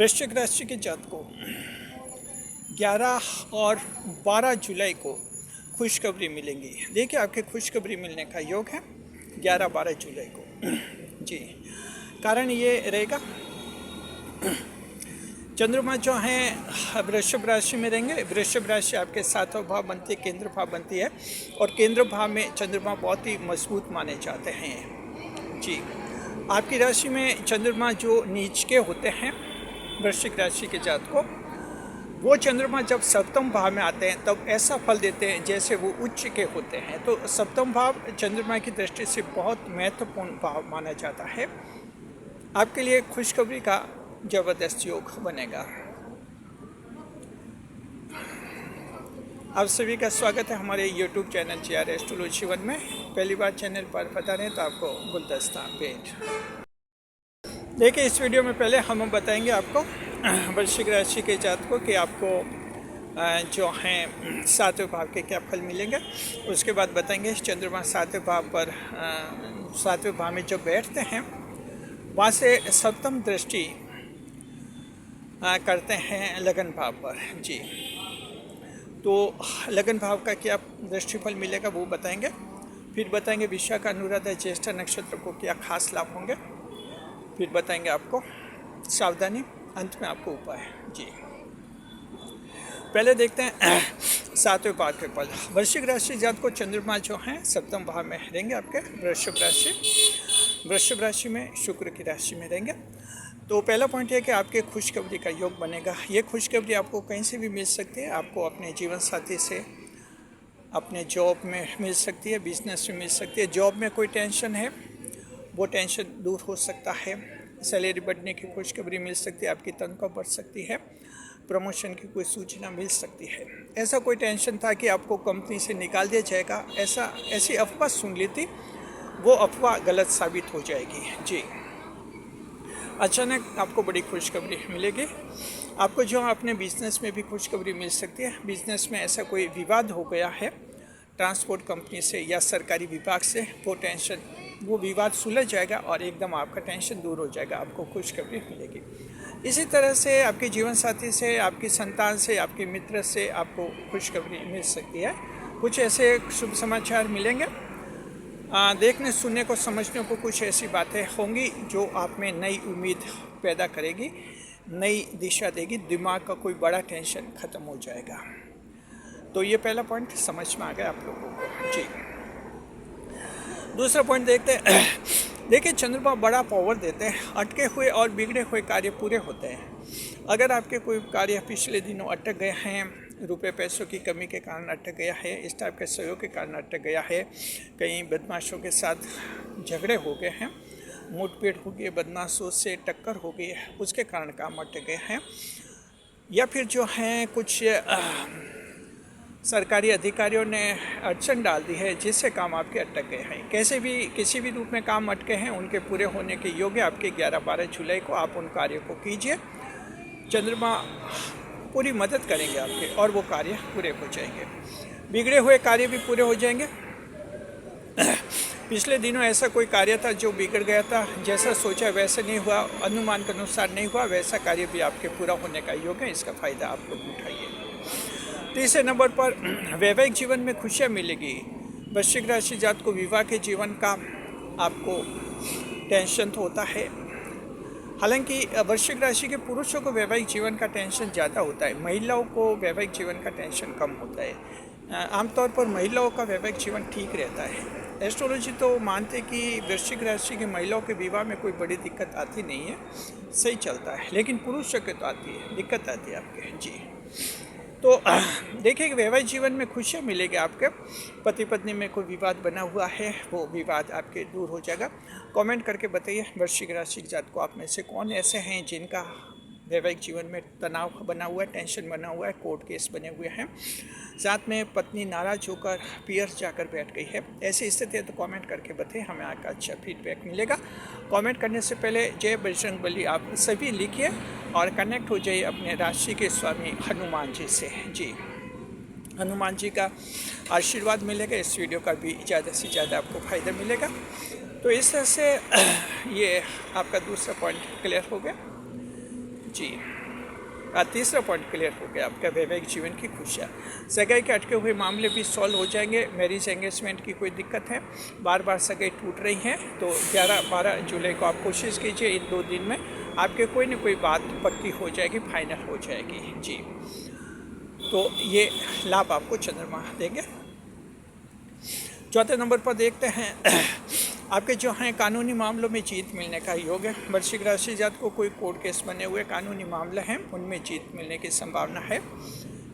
वृश्चिक राशि के जातकों 11 और 12 जुलाई को खुशखबरी मिलेंगी। देखिए आपके खुशखबरी मिलने का योग है 11-12 जुलाई को जी। कारण ये रहेगा चंद्रमा जो हैं वृषभ राशि में रहेंगे। वृषभ राशि आपके 7वां भाव बनती है, केंद्र भाव बनती है और केंद्र भाव में चंद्रमा बहुत ही मजबूत माने जाते हैं जी। आपकी राशि में चंद्रमा जो नीच के होते हैं वृश्चिक राशि के जातकों, वो चंद्रमा जब सप्तम भाव में आते हैं तब ऐसा फल देते हैं जैसे वो उच्च के होते हैं। तो सप्तम भाव चंद्रमा की दृष्टि से बहुत महत्वपूर्ण भाव माना जाता है। आपके लिए खुशखबरी का जबरदस्त योग बनेगा। आप सभी का स्वागत है हमारे YouTube चैनल JR एस्ट्रोलॉजी 1 में। पहली बार चैनल पर पता नहीं तो आपको गुलदस्ता भेंट। देखिए इस वीडियो में पहले हम बताएंगे आपको वृश्चिक राशि के जातकों कि आपको जो हैं 7वें भाव के क्या फल मिलेंगे। उसके बाद बताएंगे चंद्रमा 7वें भाव पर 7वें भाव में जो बैठते हैं वहाँ से सप्तम दृष्टि करते हैं लगन भाव पर जी। तो लगन भाव का क्या दृष्टिफल मिलेगा वो बताएंगे। फिर बताएंगे विशाख अनुराधा ज्येष्ठा नक्षत्र को क्या खास लाभ होंगे। फिर बताएंगे आपको सावधानी, अंत में आपको उपाय जी। पहले देखते हैं 7वें भाव के फल। वृश्चिक राशि जात को चंद्रमा जो हैं सप्तम भाव में रहेंगे आपके वृषभ राशि में शुक्र की राशि में रहेंगे। तो पहला पॉइंट है कि आपके खुशखबरी का योग बनेगा। ये खुशखबरी आपको कहीं से भी मिल सकती है। आपको अपने जीवन साथी से, अपने जॉब में मिल सकती है, बिजनेस में मिल सकती है। जॉब में कोई टेंशन है वो टेंशन दूर हो सकता है। सैलरी बढ़ने की खुशखबरी मिल सकती है, आपकी तनख्वाह बढ़ सकती है, प्रमोशन की कोई सूचना मिल सकती है। ऐसा कोई टेंशन था कि आपको कंपनी से निकाल दिया जाएगा, ऐसी अफवाह सुन ली थी, वो अफवाह गलत साबित हो जाएगी जी। अचानक आपको बड़ी खुशखबरी मिलेगी। आपको जो अपने बिजनेस में भी खुशखबरी मिल सकती है। बिजनेस में ऐसा कोई विवाद हो गया है ट्रांसपोर्ट कंपनी से या सरकारी विभाग से, वो विवाद सुलझ जाएगा और एकदम आपका टेंशन दूर हो जाएगा, आपको खुशखबरी मिलेगी। इसी तरह से आपके जीवन साथी से, आपकी संतान से, आपके मित्र से आपको खुशखबरी मिल सकती है। कुछ ऐसे शुभ समाचार मिलेंगे। देखने, सुनने को, समझने को कुछ ऐसी बातें होंगी जो आप में नई उम्मीद पैदा करेगी, नई दिशा देगी। दिमाग का कोई बड़ा टेंशन ख़त्म हो जाएगा। तो ये पहला पॉइंट समझ में आ गया आप लोगों को जी। दूसरा पॉइंट देखते हैं। देखिए चंद्रमा बड़ा पावर देते हैं। अटके हुए और बिगड़े हुए कार्य पूरे होते हैं। अगर आपके कोई कार्य पिछले दिनों अटक गए हैं, रुपए पैसों की कमी के कारण अटक गया है, इस टाइप के सहयोग के कारण अटक गया है, कहीं बदमाशों के साथ झगड़े हो गए हैं, मुठभेड़ हो गई, बदमाशों से टक्कर हो गई है, उसके कारण काम अटक गए हैं, या फिर जो हैं कुछ सरकारी अधिकारियों ने अड़चन डाल दी है जिससे काम आपके अटक गए हैं। कैसे भी किसी भी रूप में काम अटके हैं, उनके पूरे होने के योग्य आपके 11-12 जुलाई को आप उन कार्यों को कीजिए। चंद्रमा पूरी मदद करेंगे आपके और वो कार्य पूरे हो जाएंगे। बिगड़े हुए कार्य भी पूरे हो जाएंगे। पिछले दिनों ऐसा कोई कार्य था जो बिगड़ गया था, जैसा सोचा वैसा नहीं हुआ, अनुमान के अनुसार नहीं हुआ, वैसा कार्य भी आपके पूरा होने का योग है। इसका फ़ायदा आप लोग उठाइए। तीसरे नंबर पर वैवाहिक जीवन में खुशियाँ मिलेगी। वृश्चिक राशि जात को विवाह के जीवन का आपको टेंशन तो होता है। हालांकि वृश्चिक राशि के पुरुषों को वैवाहिक जीवन का टेंशन ज़्यादा होता है, महिलाओं को वैवाहिक जीवन का टेंशन कम होता है। आमतौर पर महिलाओं का वैवाहिक जीवन ठीक रहता है। एस्ट्रोलॉजी तो मानते कि वृश्चिक राशि की महिलाओं के विवाह में कोई बड़ी दिक्कत आती नहीं है, सही चलता है। लेकिन पुरुषों के तो आती है, दिक्कत आती है आपके जी। तो देखिए वैवाहिक जीवन में खुशियाँ मिलेगी। आपके पति पत्नी में कोई विवाद बना हुआ है, वो विवाद आपके दूर हो जाएगा। कमेंट करके बताइए वृश्चिक राशि जात को आप में से कौन ऐसे हैं जिनका वैवाहिक जीवन में तनाव बना हुआ है, टेंशन बना हुआ है, कोर्ट केस बने हुए हैं, साथ में पत्नी नाराज होकर पियर जाकर बैठ गई है। ऐसी स्थिति है तो कमेंट करके बताइए, हमें आपका अच्छा फीडबैक मिलेगा। कमेंट करने से पहले जय बजरंगबली आप सभी लिखिए और कनेक्ट हो जाइए अपने राशि के स्वामी हनुमान जी से जी। हनुमान जी का आशीर्वाद मिलेगा, इस वीडियो का भी ज़्यादा से ज़्यादा आपको फ़ायदा मिलेगा। तो इस तरह से ये आपका दूसरा पॉइंट क्लियर हो गया। जी। तीसरा पॉइंट क्लियर हो गया आपका वैवाहिक जीवन की खुशियाँ। सगाई के अटके हुए मामले भी सॉल्व हो जाएंगे। मैरिज एंगेजमेंट की कोई दिक्कत है, बार बार सगाई टूट रही है, तो 11-12 जुलाई को आप कोशिश कीजिए इन 2 दिन में आपके कोई ना कोई बात पक्की हो जाएगी, फाइनल हो जाएगी जी। तो ये लाभ आपको चंद्रमा देंगे। चौथे नंबर पर देखते हैं आपके जो हैं कानूनी मामलों में जीत मिलने का योग है। वृश्चिक राशि जात को कोई कोर्ट केस बने हुए कानूनी मामले हैं, उनमें जीत मिलने की संभावना है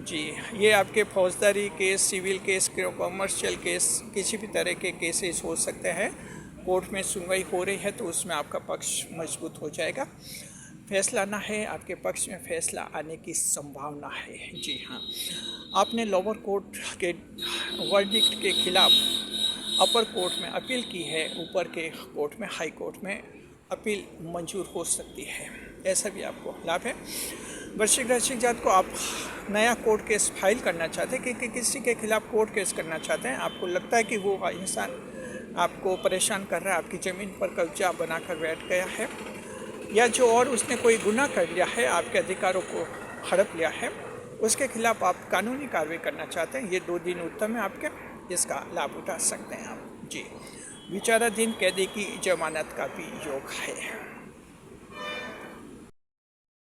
जी। ये आपके फौजदारी case, civil case, commercial case, किसी भी तरह के केसेस हो सकते हैं। कोर्ट में सुनवाई हो रही है तो उसमें आपका पक्ष मजबूत हो जाएगा। फैसला आना है, आपके पक्ष में फैसला आने की संभावना है जी हाँ। आपने लोअर कोर्ट के वर्डिक्ट के खिलाफ अपर कोर्ट में अपील की है, ऊपर के कोर्ट में, हाई कोर्ट में अपील मंजूर हो सकती है, ऐसा भी आपको लाभ है। वृश्चिक राशि जात को आप नया कोर्ट केस फाइल करना चाहते हैं कि किसी के खिलाफ कोर्ट केस करना चाहते हैं, आपको लगता है कि वो इंसान आपको परेशान कर रहा है, आपकी ज़मीन पर कब्जा बनाकर बैठ गया है, या जो और उसने कोई गुनाह कर लिया है, आपके अधिकारों को हड़प लिया है, उसके खिलाफ आप कानूनी कार्रवाई करना चाहते हैं, ये 2 दिन उत्तम है आपके, इसका लाभ उठा सकते हैं आप जी। विचाराधीन कैदी की जमानत का भी योग है।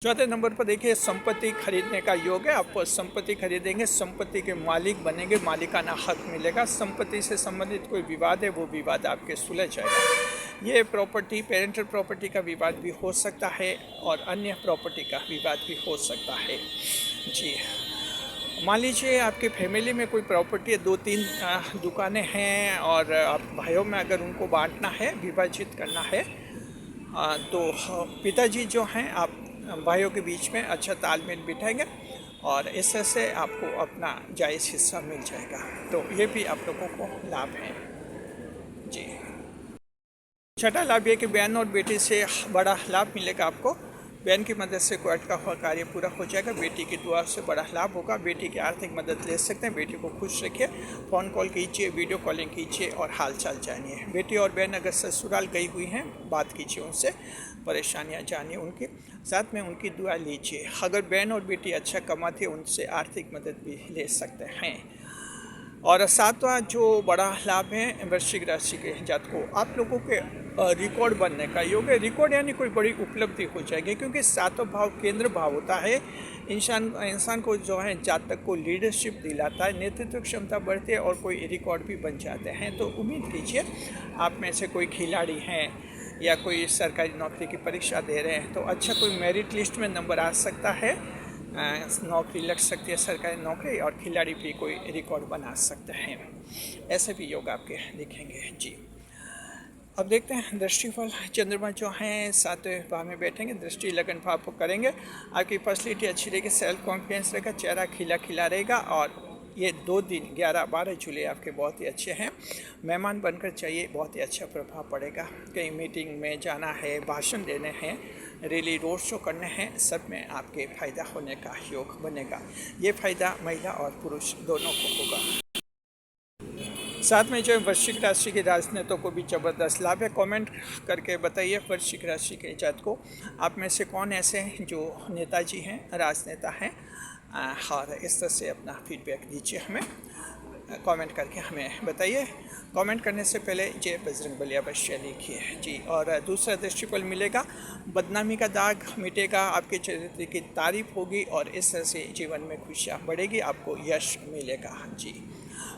चौथे नंबर पर देखिए संपत्ति खरीदने का योग है। आप संपत्ति खरीदेंगे, संपत्ति के मालिक बनेंगे, मालिकाना हक मिलेगा। संपत्ति से संबंधित कोई विवाद है वो विवाद आपके सुलझ जाएगा। ये प्रॉपर्टी, पेरेंटल प्रॉपर्टी का विवाद भी हो सकता है और अन्य प्रॉपर्टी का विवाद भी हो सकता है जी। मान लीजिए आपके फैमिली में कोई प्रॉपर्टी है, 2-3 दुकानें हैं और आप भाइयों में अगर उनको बांटना है, विभाजित करना है, तो पिताजी जो हैं आप भाइयों के बीच में अच्छा तालमेल बिठाएंगे और इससे आपको अपना जायज़ हिस्सा मिल जाएगा। तो ये भी आप लोगों को लाभ है जी। छठा लाभ ये कि बहन और बेटी से बड़ा लाभ मिलेगा आपको। बहन की मदद से कोई अटका हुआ कार्य पूरा हो जाएगा। बेटी की दुआ से बड़ा लाभ होगा। बेटी की आर्थिक मदद ले सकते हैं। बेटी को खुश रखिए, फ़ोन कॉल कीजिए, वीडियो कॉलिंग कीजिए और हाल चाल जानिए। बेटी और बहन अगर ससुराल गई हुई हैं, बात कीजिए उनसे, परेशानियां जानिए उनकी, साथ में उनकी दुआ लीजिए। अगर बहन और बेटी अच्छा कमाती है, उनसे आर्थिक मदद भी ले सकते हैं। और सातवां जो बड़ा लाभ है वृश्चिक राशि के जातकों, आप लोगों के रिकॉर्ड बनने का योग है। रिकॉर्ड यानी कोई बड़ी उपलब्धि हो जाएगी, क्योंकि सातवां भाव केंद्र भाव होता है। इंसान को जो है जातक को लीडरशिप दिलाता है, नेतृत्व क्षमता बढ़ती है और कोई रिकॉर्ड भी बन जाते हैं। तो उम्मीद कीजिए आप में से कोई खिलाड़ी हैं या कोई सरकारी नौकरी की परीक्षा दे रहे हैं तो अच्छा कोई मेरिट लिस्ट में नंबर आ सकता है, नौकरी लग सकती है, सरकारी नौकरी, और खिलाड़ी भी कोई रिकॉर्ड बना सकते हैं। ऐसे भी योग आपके दिखेंगे जी। अब देखते हैं दृष्टिफल। चंद्रमा जो हैं 7वें भाव में बैठेंगे, दृष्टि लगन भाव को करेंगे। आपकी पर्सनैलिटी अच्छी रहेगी, सेल्फ कॉन्फिडेंस रहेगा, चेहरा खिला खिला रहेगा। और ये 2 दिन 11-12 जुलाई आपके बहुत ही अच्छे हैं। मेहमान बनकर चाहिए, बहुत ही अच्छा प्रभाव पड़ेगा। कहीं मीटिंग में जाना है, भाषण देने हैं, रैली रोड शो करने हैं, सब में आपके फ़ायदा होने का योग बनेगा। ये फ़ायदा महिला और पुरुष दोनों को होगा। साथ में जो वृश्चिक राशि के राजनेताओं को भी ज़बरदस्त लाभ है। कमेंट करके बताइए वृश्चिक राशि के जात को आप में से कौन ऐसे हैं जो नेताजी हैं, राजनेता हैं, और इस तरह से अपना फीडबैक दीजिए हमें, कमेंट करके हमें बताइए। कमेंट करने से पहले जय बजरंगबली अवश्य लिखिए जी। और दूसरा दृष्टिफल मिलेगा, बदनामी का दाग मिटेगा, आपके चरित्र की तारीफ होगी और इस तरह से जीवन में खुशियाँ बढ़ेगी, आपको यश मिलेगा जी।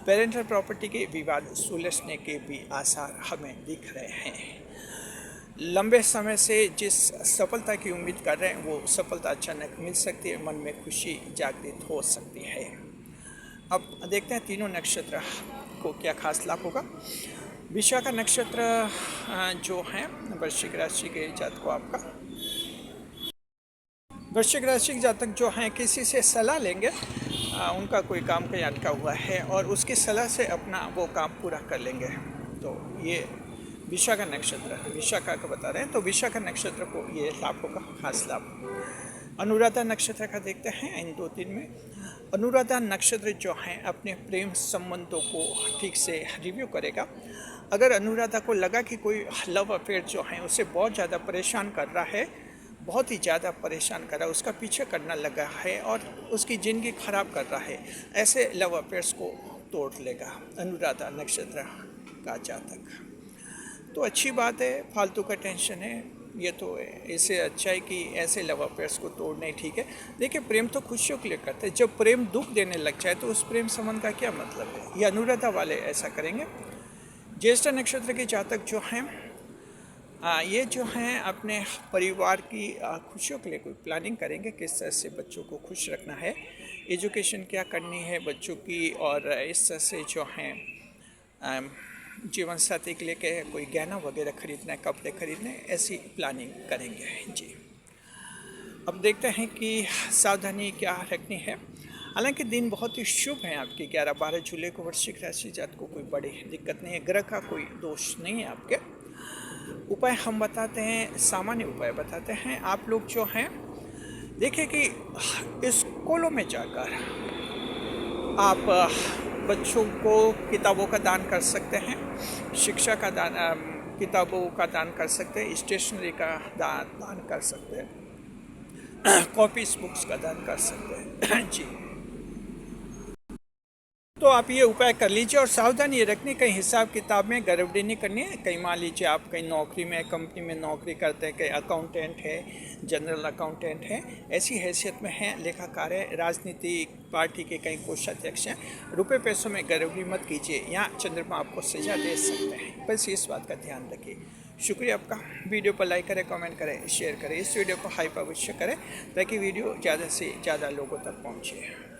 पेरेंटल प्रॉपर्टी के विवाद सुलझने के भी आसार हमें दिख रहे हैं। लंबे समय से जिस सफलता की उम्मीद कर रहे हैं वो सफलता अचानक मिल सकती है, मन में खुशी जागृत हो सकती है। अब देखते हैं तीनों नक्षत्र को क्या खास लाभ होगा। विशाखा नक्षत्र जो है वृश्चिक राशि के जातक को, आपका वृश्चिक राशि के जातक जो हैं किसी से सलाह लेंगे, उनका कोई काम कहीं अटका हुआ है और उसकी सलाह से अपना वो काम पूरा कर लेंगे। तो ये विशाखा नक्षत्र, विशाखा का बता रहे हैं, तो विशाखा नक्षत्र को ये लाभ होगा, खास लाभ। अनुराधा नक्षत्र का देखते हैं इन 2 दिन में। अनुराधा नक्षत्र जो हैं अपने प्रेम संबंधों को ठीक से रिव्यू करेगा। अगर अनुराधा को लगा कि कोई लव अफेयर जो है उसे बहुत ज़्यादा परेशान कर रहा है, बहुत ही ज़्यादा परेशान कर रहा है, उसका पीछे करना लगा है और उसकी ज़िंदगी खराब कर रहा है, ऐसे लव अफेयर्स को तोड़ लेगा अनुराधा नक्षत्र का जातक। तो अच्छी बात है, फालतू का टेंशन है ये तो है। इससे अच्छा है कि ऐसे लव अफेयर्स को तोड़ना ही ठीक है। देखिए, प्रेम तो खुशियों के लिए करते हैं, जब प्रेम दुख देने लग जाए तो उस प्रेम संबंध का क्या मतलब है। ये अनुराधा वाले ऐसा करेंगे। ज्येष्ठ नक्षत्र के जातक जो हैं, ये जो हैं अपने परिवार की खुशियों के लिए कोई प्लानिंग करेंगे, किस तरह से बच्चों को खुश रखना है, एजुकेशन क्या करनी है बच्चों की, और इस तरह से जो हैं जीवन साथी के लिए क्या कोई गहना वगैरह खरीदना है, कपड़े खरीदने, ऐसी प्लानिंग करेंगे जी। अब देखते हैं कि सावधानी क्या रखनी है। हालांकि दिन बहुत ही शुभ है आपके 11-12 जुलाई को वृश्चिक राशि जात को कोई बड़ी दिक्कत नहीं है, ग्रह का कोई दोष नहीं है आपके। उपाय हम बताते हैं, सामान्य उपाय बताते हैं। आप लोग जो हैं देखिए कि स्कूलों में जाकर आप बच्चों को किताबों का दान कर सकते हैं, शिक्षा का दान, किताबों का दान कर सकते हैं, स्टेशनरी का दान कर सकते हैं, कॉपीज बुक्स का दान कर सकते हैं जी। तो आप ये उपाय कर लीजिए और सावधानी ये रखनी, कहीं हिसाब किताब में गड़बड़ी नहीं करनी है। कहीं मान लीजिए आप कहीं नौकरी में, कंपनी में नौकरी करते हैं, कहीं अकाउंटेंट है, जनरल अकाउंटेंट है, ऐसी हैसियत में हैं, लेखाकार है, राजनीतिक पार्टी के कहीं कोषाध्यक्ष हैं, रुपये पैसों में गड़बड़ी मत कीजिए, यहाँ चंद्रमा आपको सजा दे सकते हैं। बस इस बात का ध्यान रखिए। शुक्रिया आपका। वीडियो पर लाइक करें, कमेंट करें, शेयर करें, इस वीडियो को हाइप अवश्य करें ताकि वीडियो ज़्यादा से ज़्यादा लोगों तक पहुँचे।